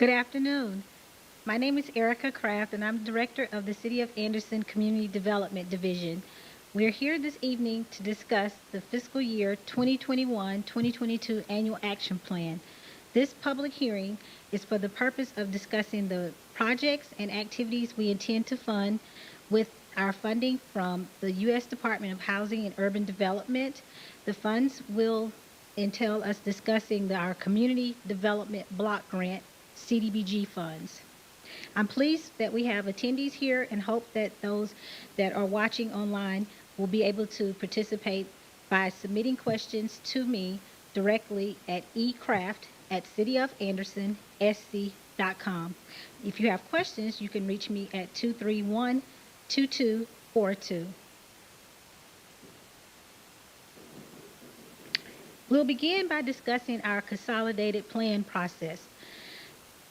Good afternoon. My name is Erica Kraft, and I'm Director of the City of Anderson Community Development Division. We're here this evening to discuss the fiscal year 2021-2022 Annual Action Plan. This public hearing is for the purpose of discussing the projects and activities we intend to fund with our funding from the U.S. Department of Housing and Urban Development. The funds will entail us discussing our Community Development Block Grant cdbg funds. I'm pleased that we have attendees here and hope that those that are watching online will be able to participate by submitting questions to me directly at ecraft@cityofandersonsc.com. If you have questions, you can reach me at 231-2242. We'll begin by discussing our consolidated plan process.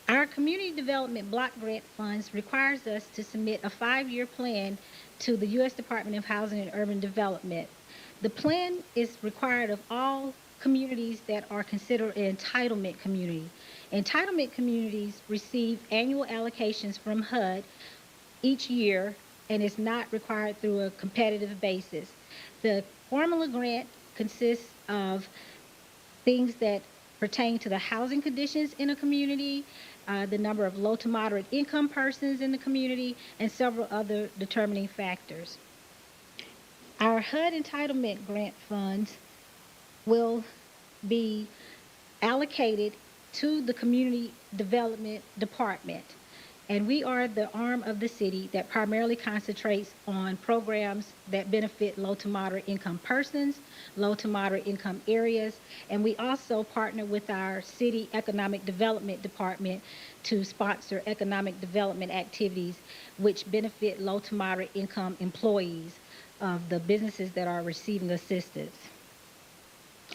Our Community Development Block Grant Funds requires us to submit a 5-year plan to the U.S. Department of Housing and Urban Development. The plan is required of all communities that are considered an entitlement community. Entitlement communities receive annual allocations from HUD each year and is not required through a competitive basis. The formula grant consists of things that pertain to the housing conditions in a community, the number of low to moderate income persons in the community, and several other determining factors. Our HUD entitlement grant funds will be allocated to the Community Development Department. And we are the arm of the city that primarily concentrates on programs that benefit low to moderate income persons, low to moderate income areas, and we also partner with our city economic development department to sponsor economic development activities which benefit low to moderate income employees of the businesses that are receiving assistance.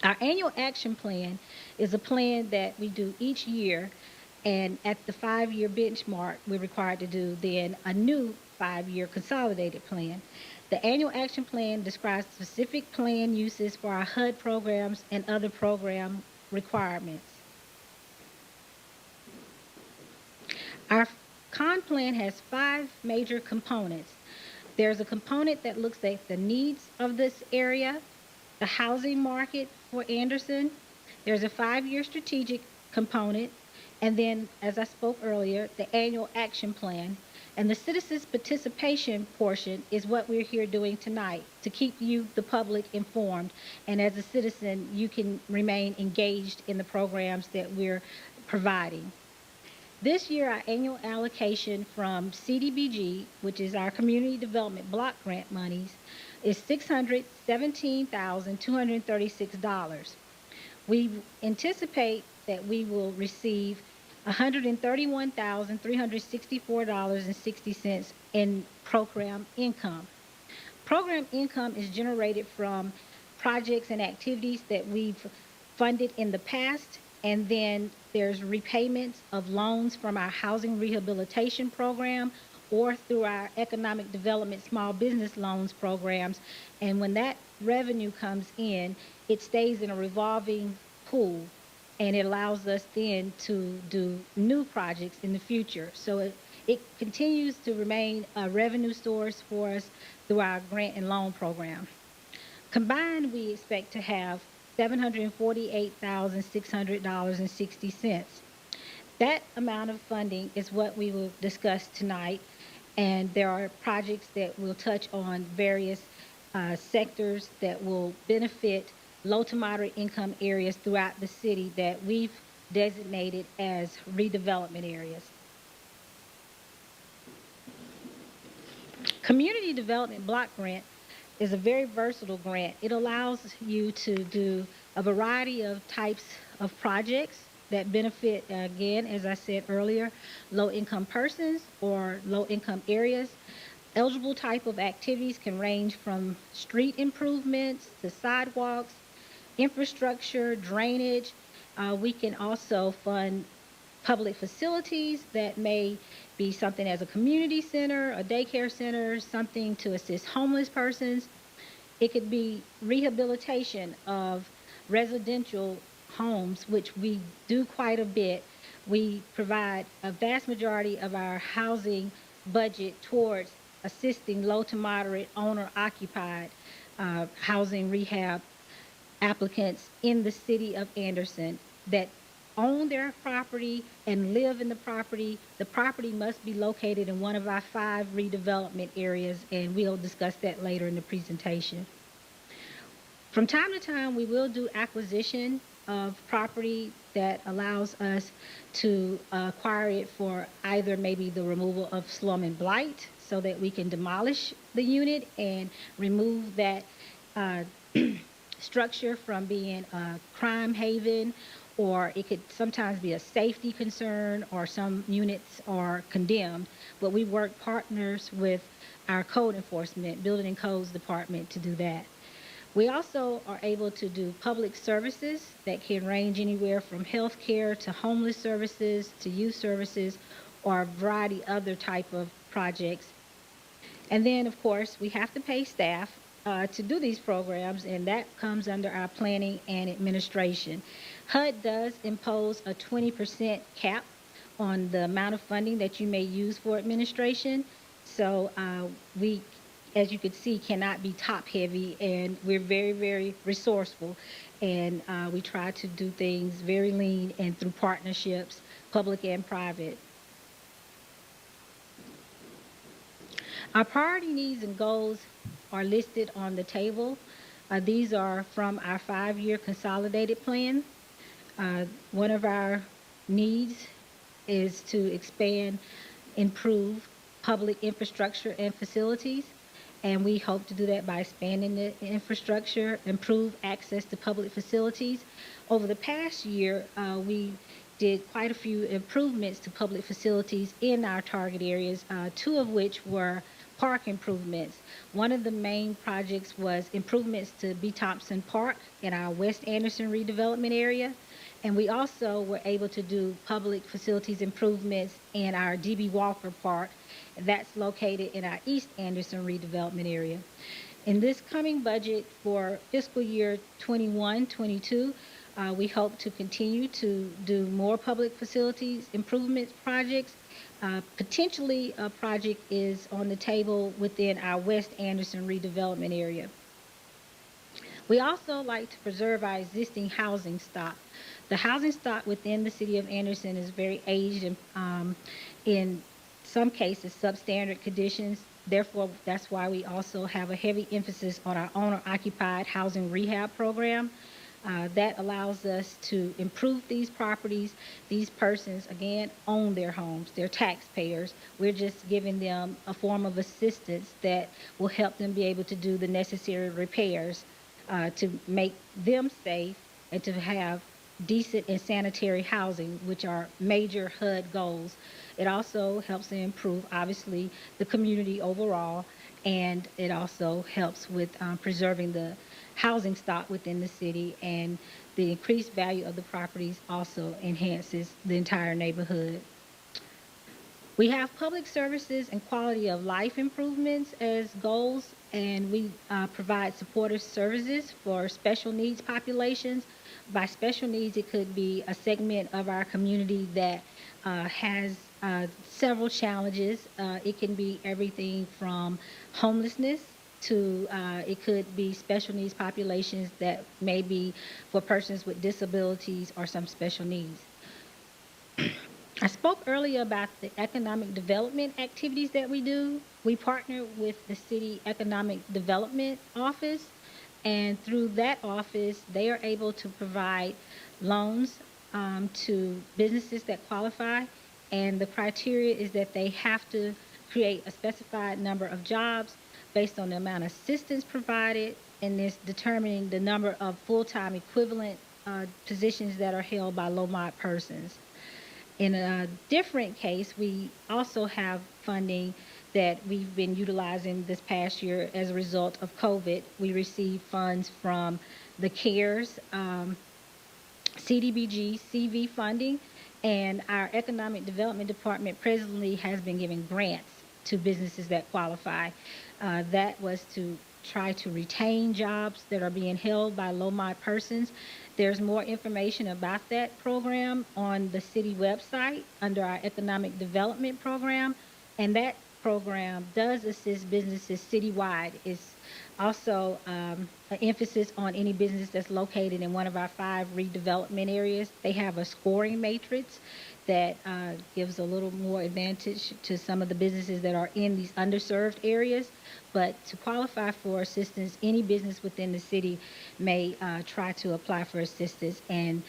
Our annual action plan is a plan that we do each year, and at the 5-year benchmark, we're required to do then a new 5-year consolidated plan. The annual action plan describes specific plan uses for our HUD programs and other program requirements. Our con plan has 5 major components. There's a component that looks at the needs of this area, the housing market for Anderson. There's a 5-year strategic component. And then, as I spoke earlier, the annual action plan. And the citizens' participation portion is what we're here doing tonight, to keep you, the public, informed. And as a citizen, you can remain engaged in the programs that we're providing. This year, our annual allocation from cdbg, which is our Community Development Block Grant monies, is $617,236. We anticipate that we will receive $131,364.60 in program income. Program income is generated from projects and activities that we've funded in the past, and then there's repayments of loans from our housing rehabilitation program or through our economic development small business loans programs. And when that revenue comes in, it stays in a revolving pool, and it allows us then to do new projects in the future. So it continues to remain a revenue source for us through our grant and loan program. Combined, we expect to have $748,600.60. That amount of funding is what we will discuss tonight, and there are projects that will touch on various sectors that will benefit low to moderate income areas throughout the city that we've designated as redevelopment areas. Community Development Block Grant is a very versatile grant. It allows you to do a variety of types of projects that benefit, again, as I said earlier, low-income persons or low-income areas. Eligible type of activities can range from street improvements to sidewalks, infrastructure, drainage. We can also fund public facilities that may be something as a community center, a daycare center, something to assist homeless persons. It could be rehabilitation of residential homes, which we do quite a bit. we provide a vast majority of our housing budget towards assisting low to moderate owner occupied housing rehab applicants in the city of Anderson that own their property and live in the property. The property must be located in one of our 5 redevelopment areas, and we'll discuss that later in the presentation. From time to time, we will do acquisition of property that allows us to acquire it for either maybe the removal of slum and blight so that we can demolish the unit and remove that uh, structure from being a crime haven, or it could sometimes be a safety concern, or some units are condemned. But we work partners with our code enforcement, building and codes department to do that. We also are able to do public services that can range anywhere from healthcare to homeless services to youth services or a variety of other type of projects. And then, of course, we have to pay staff to do these programs, and that comes under our planning and administration. HUD does impose a 20% cap on the amount of funding that you may use for administration. So we, as you can see, cannot be top heavy, and we're very, very resourceful. And we try to do things very lean and through partnerships, public and private. Our priority needs and goals are listed on the table. These are from our 5-year consolidated plan. One of our needs is to expand, improve public infrastructure and facilities. And we hope to do that by expanding the infrastructure, improve access to public facilities. Over the past year, we did quite a few improvements to public facilities in our target areas, 2 of which were park improvements. One of the main projects was improvements to B. Thompson Park in our West Anderson redevelopment area. And we also were able to do public facilities improvements in our D.B. Walker Park. That's located in our East Anderson redevelopment area. In this coming budget for fiscal year 21-22, we hope to continue to do more public facilities improvement projects. Potentially, a project is on the table within our West Anderson redevelopment area. We also like to preserve our existing housing stock. The housing stock within the city of Anderson is very aged and in some cases substandard conditions. Therefore, that's why we also have a heavy emphasis on our owner-occupied housing rehab program. That allows us to improve these properties. These persons, again, own their homes. They're taxpayers. We're just giving them a form of assistance that will help them be able to do the necessary repairs to make them safe and to have decent and sanitary housing, which are major HUD goals. It also helps to improve, obviously, the community overall, and it also helps with preserving the housing stock within the city, and the increased value of the properties also enhances the entire neighborhood. We have public services and quality of life improvements as goals, and we provide supportive services for special needs populations. By special needs, it could be a segment of our community that has several challenges. It can be everything from homelessness to it could be special needs populations that may be for persons with disabilities or some special needs. I spoke earlier about the economic development activities that we do. We partner with the City Economic Development Office, and through that office, they are able to provide loans to businesses that qualify. And the criteria is that they have to create a specified number of jobs based on the amount of assistance provided, and this determining the number of full-time equivalent positions that are held by low-mod persons. In a different case, we also have funding that we've been utilizing this past year as a result of COVID. We received funds from the CARES, cdbg, CV funding, and our Economic Development Department presently has been giving grants to businesses that qualify. That was to try to retain jobs that are being held by low-mod persons. There's more information about that program on the city website under our economic development program, and that program does assist businesses citywide. It's also an emphasis on any business that's located in one of our 5 redevelopment areas. They have a scoring matrix that gives a little more advantage to some of the businesses that are in these underserved areas. But to qualify for assistance, any business within the city may try to apply for assistance. And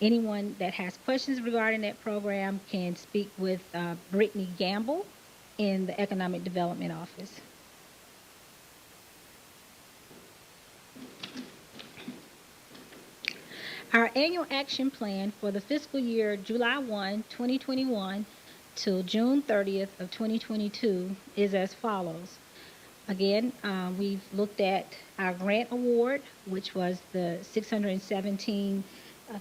anyone that has questions regarding that program can speak with Brittany Gamble in the Economic Development Office. Our annual action plan for the fiscal year July 1, 2021 till June 30th of 2022 is as follows. Again, we've looked at our grant award, which was the $617,000.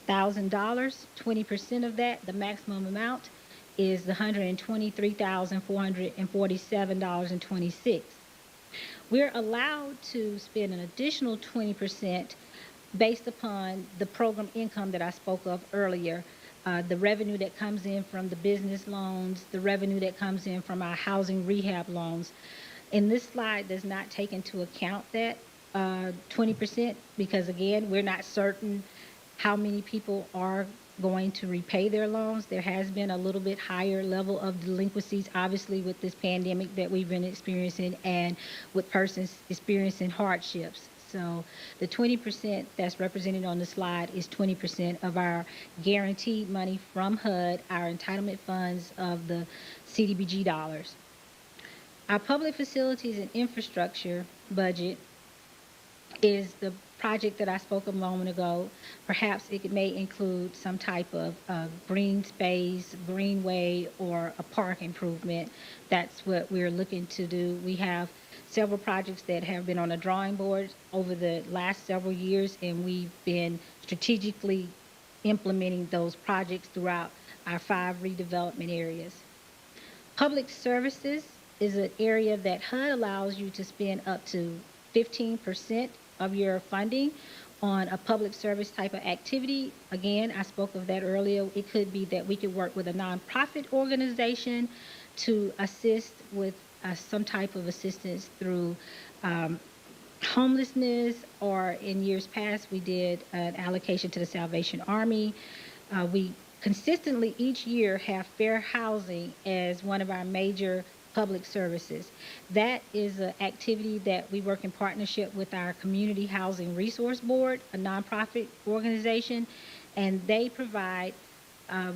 20% of that, the maximum amount, is the $123,447.26. We're allowed to spend an additional 20% based upon the program income that I spoke of earlier, the revenue that comes in from the business loans, the revenue that comes in from our housing rehab loans. And this slide does not take into account that 20% because, again, we're not certain how many people are going to repay their loans. There has been a little bit higher level of delinquencies, obviously, with this pandemic that we've been experiencing and with persons experiencing hardships. So the 20% that's represented on the slide is 20% of our guaranteed money from HUD, our entitlement funds of the CDBG dollars. Our public facilities and infrastructure budget is the project that I spoke a moment ago. Perhaps it may include some type of green space, greenway, or a park improvement. That's what we're looking to do. We have several projects that have been on the drawing board over the last several years, and we've been strategically implementing those projects throughout our 5 redevelopment areas. Public services is an area that HUD allows you to spend up to 15% of your funding on a public service type of activity. Again, I spoke of that earlier. It could be that we could work with a nonprofit organization to assist with some type of assistance through homelessness, or in years past, we did an allocation to the Salvation Army. We consistently each year have fair housing as one of our major public services. That is an activity that we work in partnership with our Community Housing Resource Board, a nonprofit organization, and they provide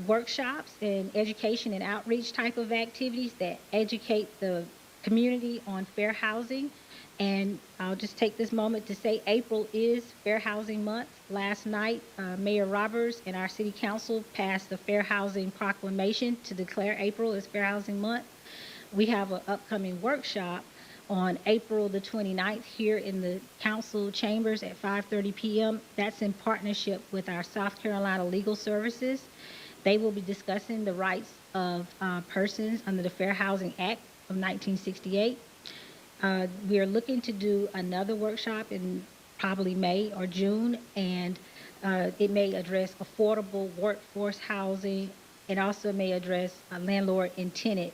workshops and education and outreach type of activities that educate the community on fair housing. And I'll just take this moment to say April is Fair Housing Month. Last night, Mayor Roberts and our City Council passed the Fair Housing Proclamation to declare April as Fair Housing Month. We have an upcoming workshop on April the 29th here in the council chambers at 5:30 p.m. That's in partnership with our South Carolina Legal Services. They will be discussing the rights of persons under the Fair Housing Act of 1968. We are looking to do another workshop in probably May or June, and it may address affordable workforce housing. It also may address landlord and tenant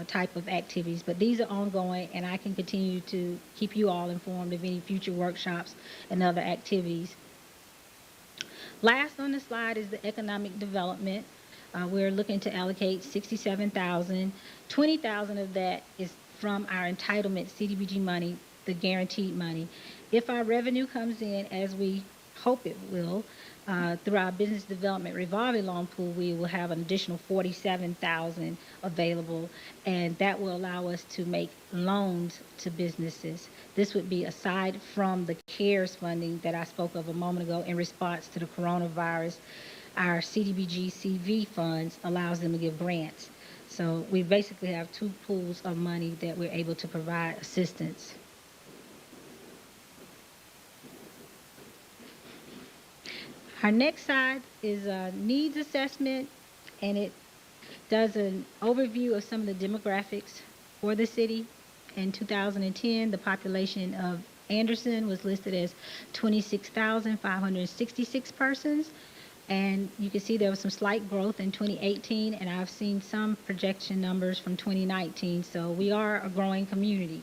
type of activities. But these are ongoing, and I can continue to keep you all informed of any future workshops and other activities. Last on the slide is the economic development. We're looking to allocate $67,000. $20,000 of that is from our entitlement CDBG money, the guaranteed money. If our revenue comes in as we hope it will, through our business development revolving loan pool, we will have an additional $47,000 available, and that will allow us to make loans to businesses. This would be aside from the CARES funding that I spoke of a moment ago in response to the coronavirus. Our CDBG CV funds allows them to give grants. So we basically have 2 pools of money that we're able to provide assistance. Our next slide is a needs assessment, and it does an overview of some of the demographics for the city. In 2010, the population of Anderson was listed as 26,566 persons. And you can see there was some slight growth in 2018, and I've seen some projection numbers from 2019. So we are a growing community.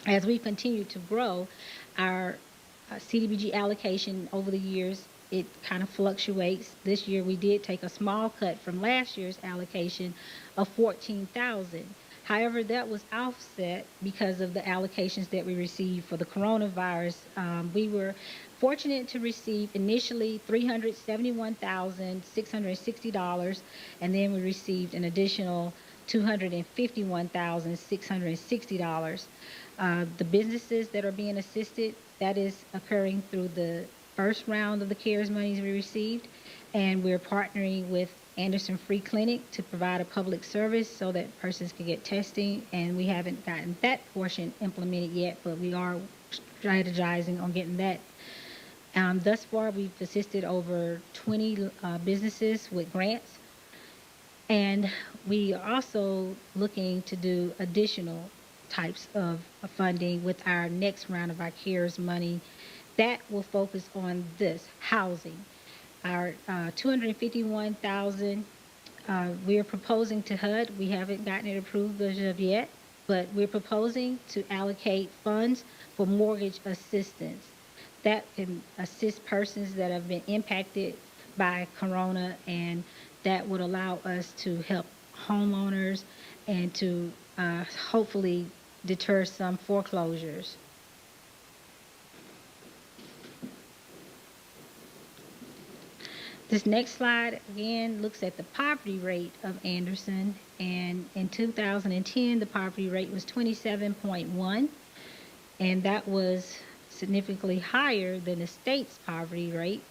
As we continue to grow, our CDBG allocation over the years, it kind of fluctuates. This year we did take a small cut from last year's allocation of 14,000. However, that was offset because of the allocations that we received for the coronavirus. We were fortunate to receive initially $371,660, and then we received an additional $251,660. The businesses that are being assisted, that is occurring through the first round of the CARES monies we received, and we're partnering with Anderson Free Clinic to provide a public service so that persons can get testing, and we haven't gotten that portion implemented yet, but we are strategizing on getting that. Thus far, we've assisted over 20 businesses with grants, and we are also looking to do additional types of funding with our next round of our CARES money that will focus on this housing. Our 251,000 we are proposing to HUD. We haven't gotten it approved as of yet, but we're proposing to allocate funds for mortgage assistance that can assist persons that have been impacted by corona, and that would allow us to help homeowners and to hopefully deter some foreclosures. This next slide again looks at the poverty rate of Anderson, and in 2010 the poverty rate was 27.1, and that was significantly higher than the state's poverty rate.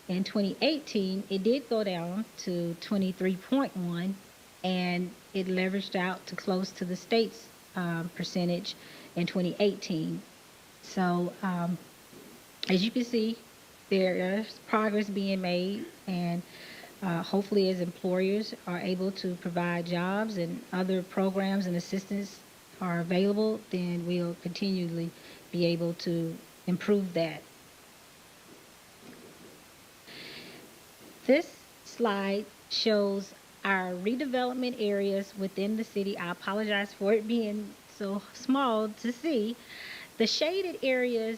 In 2018 it did go down to 23.1, and it leveraged out to close to the state's percentage in 2018. So as you can see, there is progress being made, and hopefully as employers are able to provide jobs and other programs and assistance are available, then we'll continually be able to improve that. This slide shows our redevelopment areas within the city. I apologize for it being so small to see. The shaded areas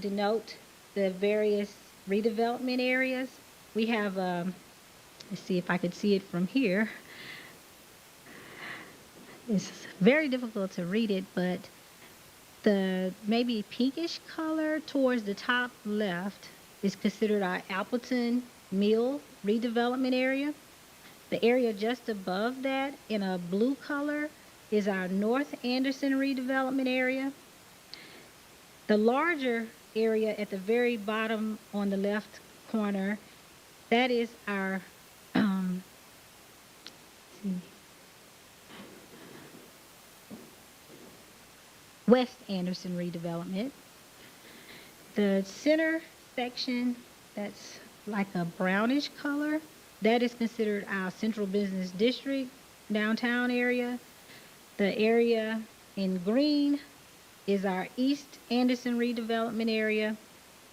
denote the various redevelopment areas. We have, let's see if I could see it from here. It's very difficult to read it, but the maybe pinkish color towards the top left is considered our Appleton Mill redevelopment area. The area just above that in a blue color is our North Anderson redevelopment area. The larger area at the very bottom on the left corner, that is our West Anderson redevelopment. The center section, that's like a brownish color, that is considered our Central Business District downtown area. The area in green is our East Anderson redevelopment area,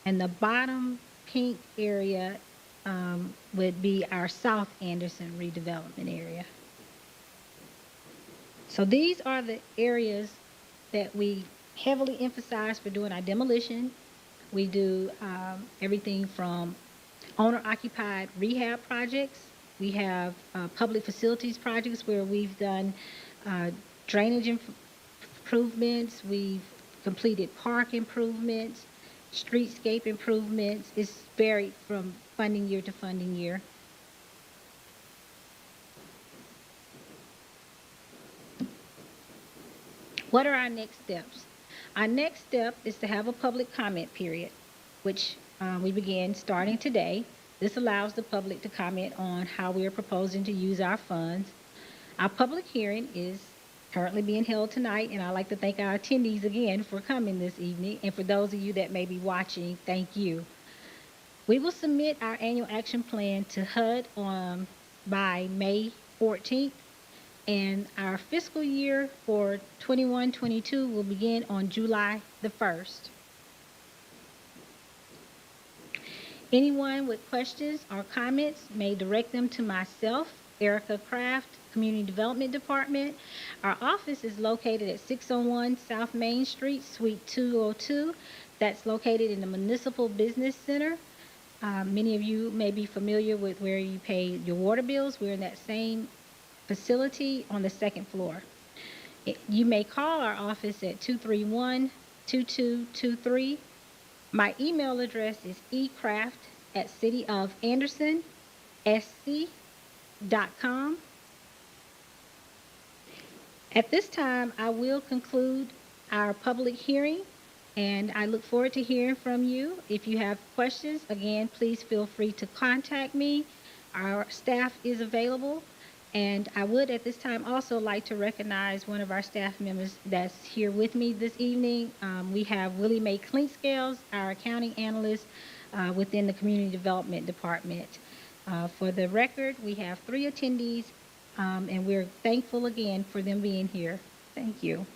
and the bottom pink area would be our South Anderson redevelopment area. So these are the areas that we heavily emphasize for doing our demolition. We do everything from owner-occupied rehab projects. We have public facilities projects where we've done drainage improvements. We've completed park improvements, streetscape improvements. It's varied from funding year to funding year. What are our next steps? Our next step is to have a public comment period, which we begin starting today. This allows the public to comment on how we are proposing to use our funds. Our public hearing is currently being held tonight, and I'd like to thank our attendees again for coming this evening, and for those of you that may be watching, thank you. We will submit our annual action plan to HUD by May 14th, and our fiscal year for 21-22 will begin on July the 1st. Anyone with questions or comments may direct them to myself, Erica Kraft, Community Development Department. Our office is located at 601 South Main Street, Suite 202. That's located in the Municipal Business Center. Many of you may be familiar with where you pay your water bills. We're in that same facility on the second floor. You may call our office at 231-2223. My email address is ecraft@cityofanderson.sc.com. At this time, I will conclude our public hearing, and I look forward to hearing from you. If you have questions, again, please feel free to contact me. Our staff is available, and I would at this time also like to recognize one of our staff members that's here with me this evening. We have Willie Mae Clinkscales, our accounting analyst within the Community Development Department. For the record, we have 3 attendees, and we're thankful again for them being here. Thank you.